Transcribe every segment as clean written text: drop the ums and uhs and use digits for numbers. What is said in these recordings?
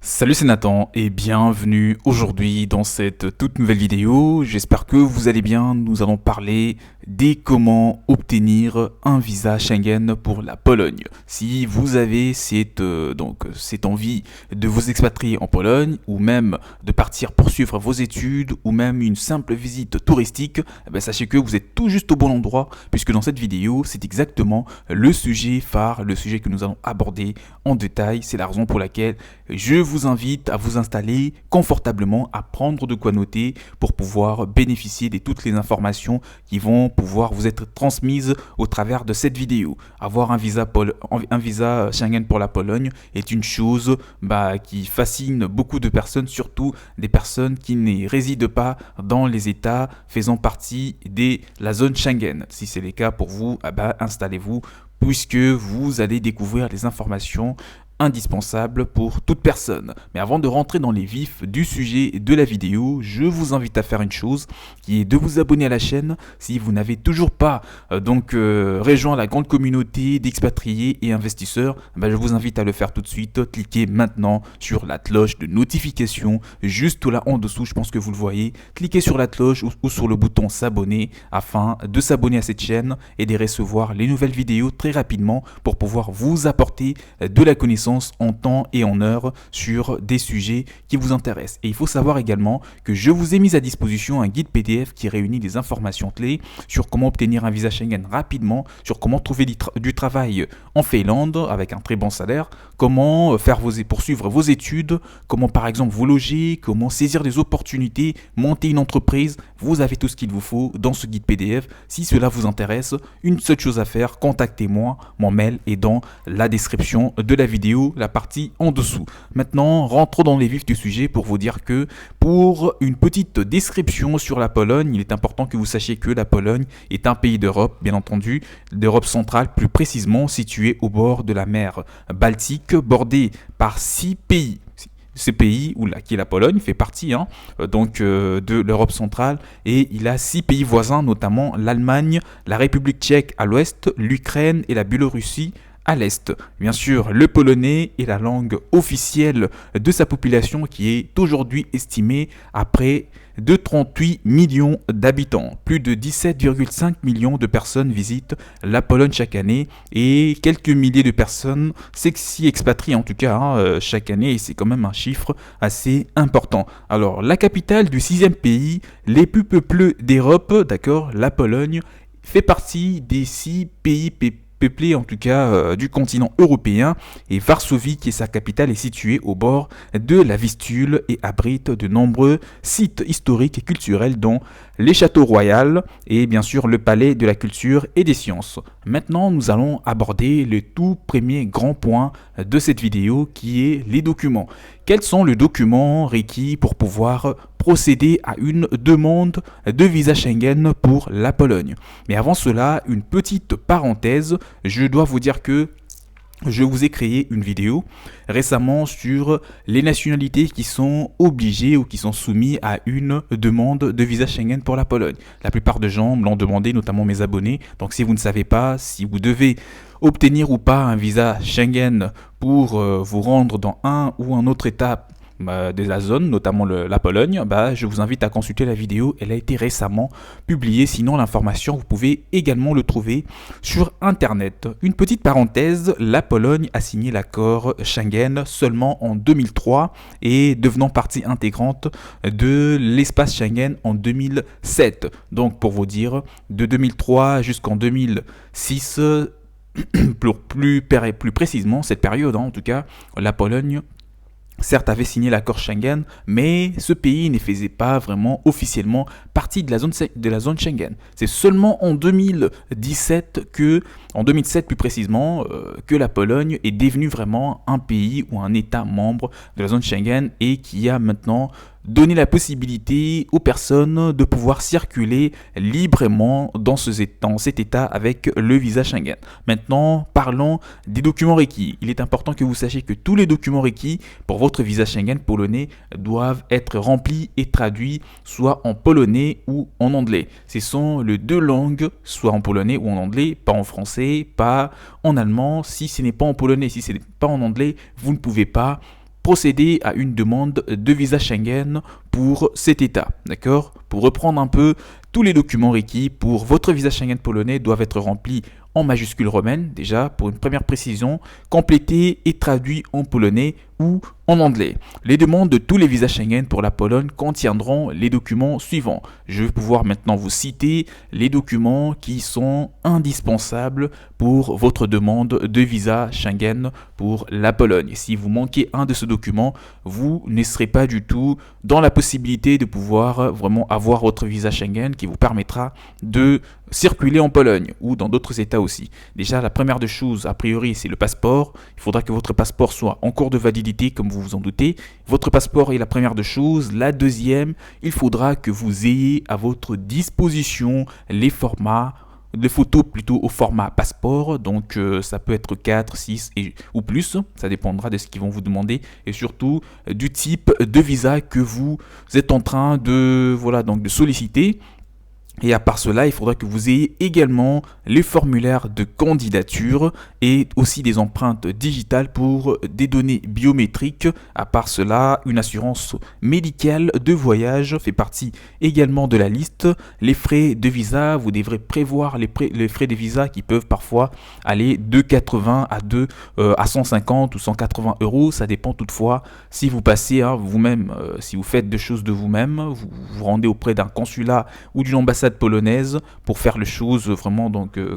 Salut, c'est Nathan et bienvenue aujourd'hui dans cette toute nouvelle vidéo. J'espère que vous allez bien. Nous allons parler des comment obtenir un visa Schengen pour la Pologne. Si vous avez cette envie de vous expatrier en Pologne ou même de partir poursuivre vos études ou même une simple visite touristique, sachez que vous êtes tout juste au bon endroit puisque dans cette vidéo, c'est exactement le sujet phare, le sujet que nous allons aborder en détail. C'est la raison pour laquelle je vous invite à vous installer confortablement, à prendre de quoi noter pour pouvoir bénéficier de toutes les informations qui vont pouvoir vous être transmises au travers de cette vidéo. Avoir un visa Schengen pour la Pologne est une chose qui fascine beaucoup de personnes, surtout des personnes qui ne résident pas dans les États faisant partie de la zone Schengen. Si c'est le cas pour vous, installez-vous puisque vous allez découvrir les informations indispensable pour toute personne. Mais avant de rentrer dans les vifs du sujet de la vidéo, je vous invite à faire une chose qui est de vous abonner à la chaîne si vous n'avez toujours pas rejoint la grande communauté d'expatriés et investisseurs. Je vous invite à le faire tout de suite. Cliquez maintenant sur la cloche de notification juste là en dessous, je pense que vous le voyez. Cliquez sur la cloche ou sur le bouton s'abonner afin de s'abonner à cette chaîne et de recevoir les nouvelles vidéos très rapidement pour pouvoir vous apporter de la connaissance en temps et en heure sur des sujets qui vous intéressent. Et il faut savoir également que je vous ai mis à disposition un guide PDF qui réunit des informations clés sur comment obtenir un visa Schengen rapidement, sur comment trouver du travail en Finlande avec un très bon salaire, comment poursuivre vos études, comment par exemple vous loger, comment saisir des opportunités, monter une entreprise. Vous avez tout ce qu'il vous faut dans ce guide PDF. Si cela vous intéresse, une seule chose à faire, contactez-moi. Mon mail est dans la description de la vidéo, la partie en dessous. Maintenant, rentrons dans les vifs du sujet pour vous dire que pour une petite description sur la Pologne, il est important que vous sachiez que la Pologne est un pays d'Europe, bien entendu, d'Europe centrale, plus précisément situé au bord de la mer Baltique, bordé par 6 pays. Ce pays, qui est la Pologne, fait partie de l'Europe centrale et il a 6 pays voisins, notamment l'Allemagne, la République tchèque à l'ouest, l'Ukraine et la Biélorussie à l'est. Bien sûr, le polonais est la langue officielle de sa population qui est aujourd'hui estimée à près de 38 millions d'habitants. Plus de 17,5 millions de personnes visitent la Pologne chaque année et quelques milliers de personnes s'y expatrient en tout cas chaque année et c'est quand même un chiffre assez important. Alors, la capitale du 6e pays, les plus peuplés d'Europe, d'accord, la Pologne, fait partie des 6 pays peuplé en tout cas du continent européen et Varsovie qui est sa capitale est située au bord de la Vistule et abrite de nombreux sites historiques et culturels dont les châteaux royaux et bien sûr le palais de la culture et des sciences. Maintenant nous allons aborder le tout premier grand point de cette vidéo qui est les documents. Quels sont les documents requis pour pouvoir procéder à une demande de visa Schengen pour la Pologne? Mais avant cela, une petite parenthèse, je dois vous dire que je vous ai créé une vidéo récemment sur les nationalités qui sont obligées ou qui sont soumises à une demande de visa Schengen pour la Pologne. La plupart des gens me l'ont demandé, notamment mes abonnés. Donc si vous ne savez pas si vous devez obtenir ou pas un visa Schengen pour vous rendre dans un ou un autre État de la zone, notamment la Pologne, je vous invite à consulter la vidéo, elle a été récemment publiée, sinon l'information vous pouvez également le trouver sur internet. Une petite parenthèse, la Pologne a signé l'accord Schengen seulement en 2003 et devenant partie intégrante de l'espace Schengen en 2007. Donc pour vous dire, de 2003 jusqu'en 2006, plus précisément cette période en tout cas, la Pologne certes avait signé l'accord Schengen, mais ce pays ne faisait pas vraiment officiellement partie de la zone Schengen. C'est seulement en 2017 en 2007 plus précisément, que la Pologne est devenue vraiment un pays ou un État membre de la zone Schengen et qui a maintenant donner la possibilité aux personnes de pouvoir circuler librement dans cet état avec le visa Schengen. Maintenant, parlons des documents requis. Il est important que vous sachiez que tous les documents requis pour votre visa Schengen polonais doivent être remplis et traduits soit en polonais ou en anglais. Ce sont les deux langues, soit en polonais ou en anglais, pas en français, pas en allemand. Si ce n'est pas en polonais, si ce n'est pas en anglais, vous ne pouvez pas procéder à une demande de visa Schengen pour cet État. D'accord? Pour reprendre un peu, tous les documents requis pour votre visa Schengen polonais doivent être remplis en majuscules romaines, déjà, pour une première précision, complétés et traduits en polonais ou en anglais. Les demandes de tous les visas Schengen pour la Pologne contiendront les documents suivants. Je vais pouvoir maintenant vous citer les documents qui sont indispensables pour votre demande de visa Schengen pour la Pologne. Si vous manquez un de ces documents, vous ne serez pas du tout dans la possibilité de pouvoir vraiment avoir votre visa Schengen qui vous permettra de circuler en Pologne ou dans d'autres États aussi. Déjà, la première des choses, a priori, c'est le passeport. Il faudra que votre passeport soit en cours de validité, comme vous vous en doutez. Votre passeport est la première des choses. La deuxième, il faudra que vous ayez à votre disposition les photos plutôt au format passeport, donc ça peut être 4, 6 ou plus, ça dépendra de ce qu'ils vont vous demander et surtout du type de visa que vous êtes en train de solliciter. Et à part cela, il faudra que vous ayez également les formulaires de candidature et aussi des empreintes digitales pour des données biométriques. À part cela, une assurance médicale de voyage fait partie également de la liste. Les frais de visa, vous devrez prévoir les frais de visa qui peuvent parfois aller de 80 à 150 ou 180 euros. Ça dépend toutefois si vous passez vous-même, si vous faites des choses de vous-même, vous vous rendez auprès d'un consulat ou d'une ambassade polonaise pour faire les choses vraiment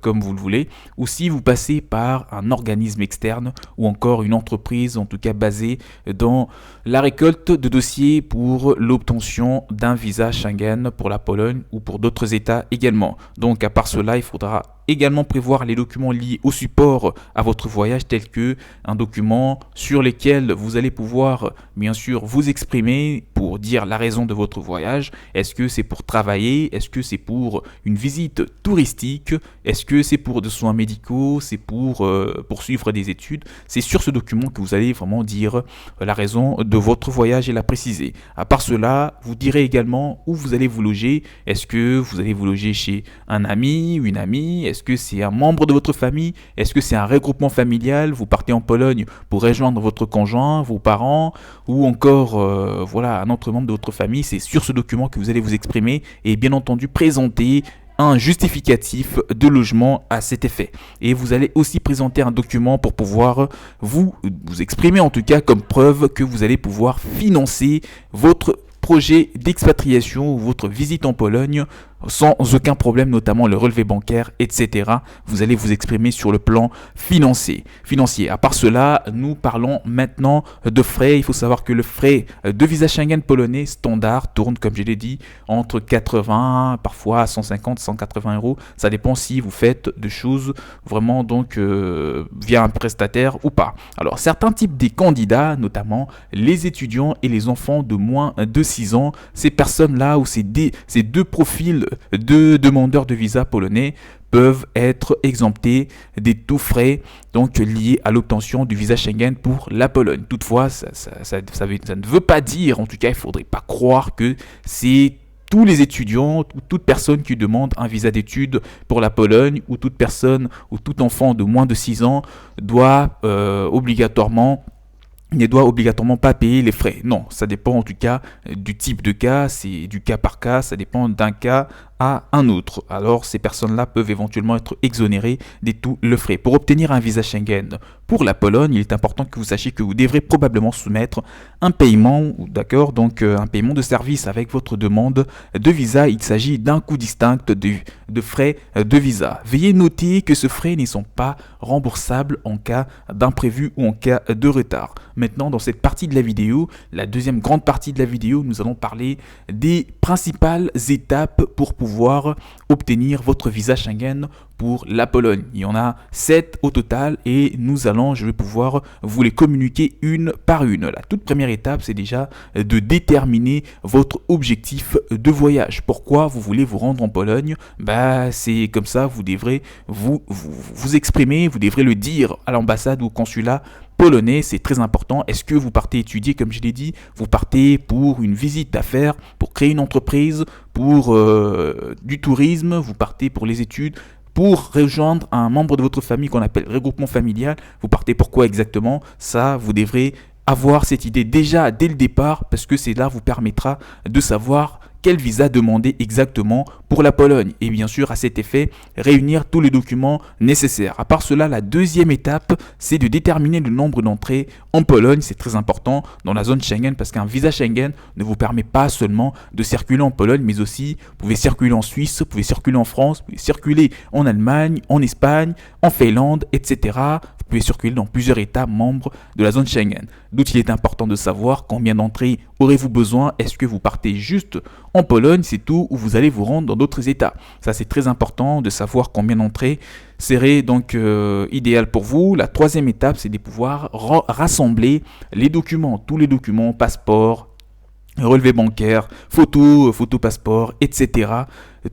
comme vous le voulez, ou si vous passez par un organisme externe ou encore une entreprise en tout cas basée dans la récolte de dossiers pour l'obtention d'un visa Schengen pour la Pologne ou pour d'autres États également. Donc à part cela, il faudra également prévoir les documents liés au support à votre voyage, tels que un document sur lequel vous allez pouvoir bien sûr vous exprimer pour dire la raison de votre voyage. Est-ce que c'est pour travailler? Est-ce que c'est pour une visite touristique? Est-ce que c'est pour des soins médicaux? C'est pour poursuivre des études? C'est sur ce document que vous allez vraiment dire la raison de votre voyage et la préciser. À part cela, vous direz également où vous allez vous loger. Est-ce que vous allez vous loger chez un ami, une amie? Est-ce que c'est un membre de votre famille? Est-ce que c'est un regroupement familial? Vous partez en Pologne pour rejoindre votre conjoint, vos parents ou encore un autre membre de votre famille? C'est sur ce document que vous allez vous exprimer et bien entendu présenter un justificatif de logement à cet effet. Et vous allez aussi présenter un document pour pouvoir vous exprimer en tout cas comme preuve que vous allez pouvoir financer votre projet d'expatriation ou votre visite en Pologne sans aucun problème, notamment le relevé bancaire, etc. Vous allez vous exprimer sur le plan financier. À part cela, nous parlons maintenant de frais. Il faut savoir que le frais de visa Schengen polonais standard tourne, comme je l'ai dit, entre 80, parfois 150, 180 euros. Ça dépend si vous faites des choses vraiment via un prestataire ou pas. Alors, certains types des candidats, notamment les étudiants et les enfants de moins de 6 ans, ces personnes-là ou ces deux profils de demandeurs de visa polonais peuvent être exemptés des taux frais liés à l'obtention du visa Schengen pour la Pologne. Toutefois, ça ne veut pas dire, en tout cas, il ne faudrait pas croire que c'est tous les étudiants ou toute personne qui demande un visa d'études pour la Pologne ou toute personne ou tout enfant de moins de 6 ans ne doit obligatoirement pas payer les frais. Non, ça dépend en tout cas du type de cas, c'est du cas par cas, ça dépend d'un cas à un autre. Alors ces personnes-là peuvent éventuellement être exonérées de tous les frais. Pour obtenir un visa Schengen pour la Pologne, il est important que vous sachiez que vous devrez probablement soumettre un paiement, un paiement de service avec votre demande de visa. Il s'agit d'un coût distinct de frais de visa. Veuillez noter que ces frais ne sont pas remboursables en cas d'imprévu ou en cas de retard. Maintenant, dans cette partie de la vidéo, la deuxième grande partie de la vidéo, nous allons parler des principales étapes pour pouvoir obtenir votre visa Schengen pour la Pologne. Il y en a 7 au total et je vais pouvoir vous les communiquer une par une. La toute première étape, c'est déjà de déterminer votre objectif de voyage. Pourquoi vous voulez vous rendre en Pologne? C'est comme ça, vous devrez vous exprimer, vous devrez le dire à l'ambassade ou au consulat polonais, c'est très important. Est-ce que vous partez étudier, comme je l'ai dit, vous partez pour une visite d'affaires, pour créer une entreprise, pour du tourisme, vous partez pour les études, pour rejoindre un membre de votre famille qu'on appelle regroupement familial, vous partez pour quoi exactement? Ça, vous devrez avoir cette idée déjà dès le départ parce que cela vous permettra de savoir quel visa demander exactement pour la Pologne et bien sûr à cet effet réunir tous les documents nécessaires. À part cela, la deuxième étape, c'est de déterminer le nombre d'entrées en Pologne. C'est très important dans la zone Schengen parce qu'un visa Schengen ne vous permet pas seulement de circuler en Pologne mais aussi vous pouvez circuler en Suisse, vous pouvez circuler en France, vous pouvez circuler en Allemagne, en Espagne, en Finlande, etc. Vous pouvez circuler dans plusieurs États membres de la zone Schengen. D'où il est important de savoir combien d'entrées aurez-vous besoin. Est-ce que vous partez juste en Pologne, c'est tout, ou vous allez vous rendre dans d'autres États. Ça, c'est très important de savoir combien d'entrées serait donc idéal pour vous. La troisième étape, c'est de pouvoir rassembler les documents, tous les documents, passeport, relevé bancaire, photo passeport, etc.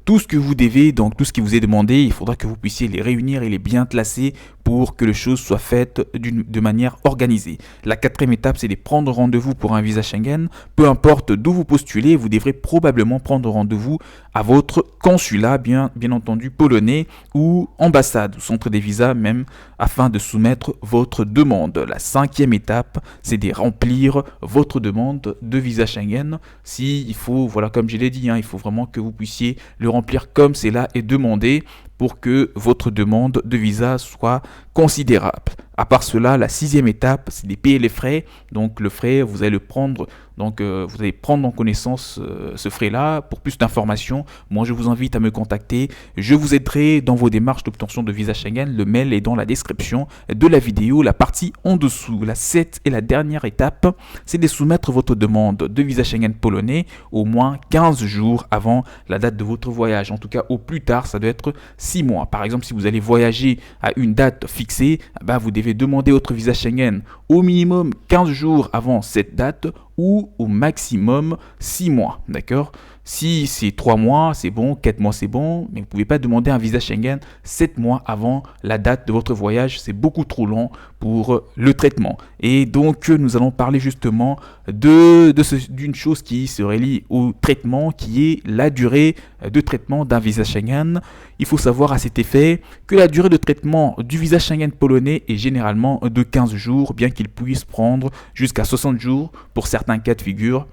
Tout ce que vous devez, donc tout ce qui vous est demandé, il faudra que vous puissiez les réunir et les bien classer pour que les choses soient faites de manière organisée. La quatrième étape, c'est de prendre rendez-vous pour un visa Schengen. Peu importe d'où vous postulez, vous devrez probablement prendre rendez-vous à votre consulat, bien entendu polonais, ou ambassade, ou centre des visas même, afin de soumettre votre demande. La cinquième étape, c'est de remplir votre demande de visa Schengen. Il faut, voilà, comme je l'ai dit, il faut vraiment que vous puissiez le remplir comme cela est demandé pour que votre demande de visa soit considérable. À part cela, la sixième étape, c'est de payer les frais. Donc le frais, vous allez le prendre. Donc vous allez prendre en connaissance ce frais-là. Pour plus d'informations, moi je vous invite à me contacter. Je vous aiderai dans vos démarches d'obtention de visa Schengen. Le mail est dans la description de la vidéo, la partie en dessous. La 7 et la dernière étape, c'est de soumettre votre demande de visa Schengen polonais au moins 15 jours avant la date de votre voyage. En tout cas, au plus tard, ça doit être 6 mois. Par exemple, si vous allez voyager à une date fixée, vous devez demander votre visa Schengen au minimum 15 jours avant cette date ou au maximum 6 mois, d'accord? Si c'est 3 mois, c'est bon, 4 mois, c'est bon, mais vous ne pouvez pas demander un visa Schengen 7 mois avant la date de votre voyage, c'est beaucoup trop long pour le traitement. Et donc, nous allons parler justement d'une chose qui serait liée au traitement, qui est la durée de traitement d'un visa Schengen. Il faut savoir à cet effet que la durée de traitement du visa Schengen polonais est généralement de 15 jours, bien qu'il puisse prendre jusqu'à 60 jours pour certains cas de figure.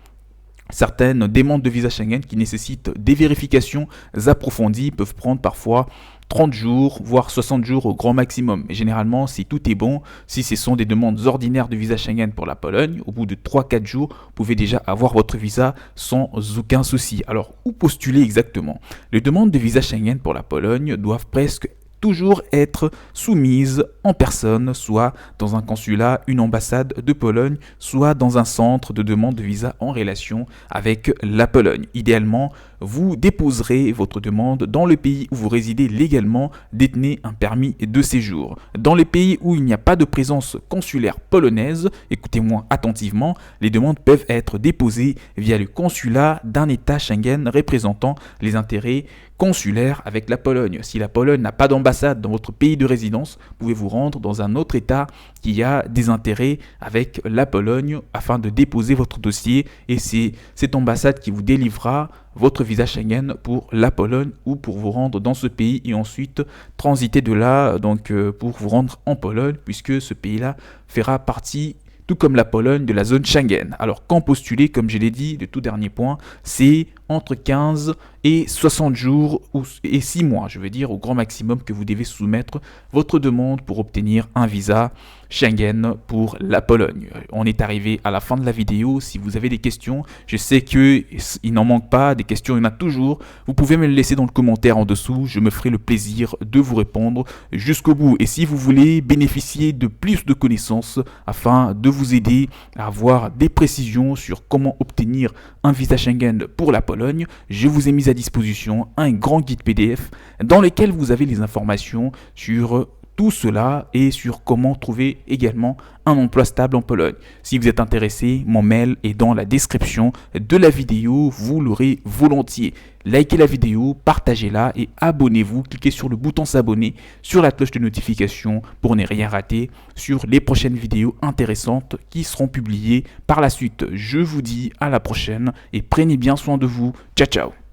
Certaines demandes de visa Schengen qui nécessitent des vérifications approfondies peuvent prendre parfois 30 jours, voire 60 jours au grand maximum. Mais généralement, si tout est bon, si ce sont des demandes ordinaires de visa Schengen pour la Pologne, au bout de 3-4 jours, vous pouvez déjà avoir votre visa sans aucun souci. Alors, où postuler exactement? Les demandes de visa Schengen pour la Pologne doivent presque toujours être soumises en personne, soit dans un consulat, une ambassade de Pologne, soit dans un centre de demande de visa en relation avec la Pologne. Idéalement, vous déposerez votre demande dans le pays où vous résidez légalement, détenez un permis de séjour. Dans les pays où il n'y a pas de présence consulaire polonaise, écoutez-moi attentivement, les demandes peuvent être déposées via le consulat d'un État Schengen représentant les intérêts consulaires avec la Pologne. Si la Pologne n'a pas d'ambassade dans votre pays de résidence, vous pouvez vous rendre dans un autre État qui a des intérêts avec la Pologne afin de déposer votre dossier et c'est cette ambassade qui vous délivrera votre visa Schengen pour la Pologne ou pour vous rendre dans ce pays et ensuite transiter de là pour vous rendre en Pologne puisque ce pays-là fera partie tout comme la Pologne de la zone Schengen. Alors quand postuler, comme je l'ai dit, le tout dernier point, c'est entre 15 et 60 jours et 6 mois, je veux dire, au grand maximum que vous devez soumettre votre demande pour obtenir un visa Schengen pour la Pologne. On est arrivé à la fin de la vidéo. Si vous avez des questions, je sais qu'il n'en manque pas, des questions il y en a toujours. Vous pouvez me le laisser dans le commentaire en dessous, je me ferai le plaisir de vous répondre jusqu'au bout. Et si vous voulez bénéficier de plus de connaissances afin de vous aider à avoir des précisions sur comment obtenir un visa Schengen pour la Pologne, je vous ai mis à disposition un grand guide PDF dans lequel vous avez les informations sur tout cela et sur comment trouver également un emploi stable en Pologne. Si vous êtes intéressé, mon mail est dans la description de la vidéo, vous l'aurez volontiers. Likez la vidéo, partagez-la et abonnez-vous. Cliquez sur le bouton s'abonner, sur la cloche de notification pour ne rien rater sur les prochaines vidéos intéressantes qui seront publiées par la suite. Je vous dis à la prochaine et prenez bien soin de vous. Ciao ciao.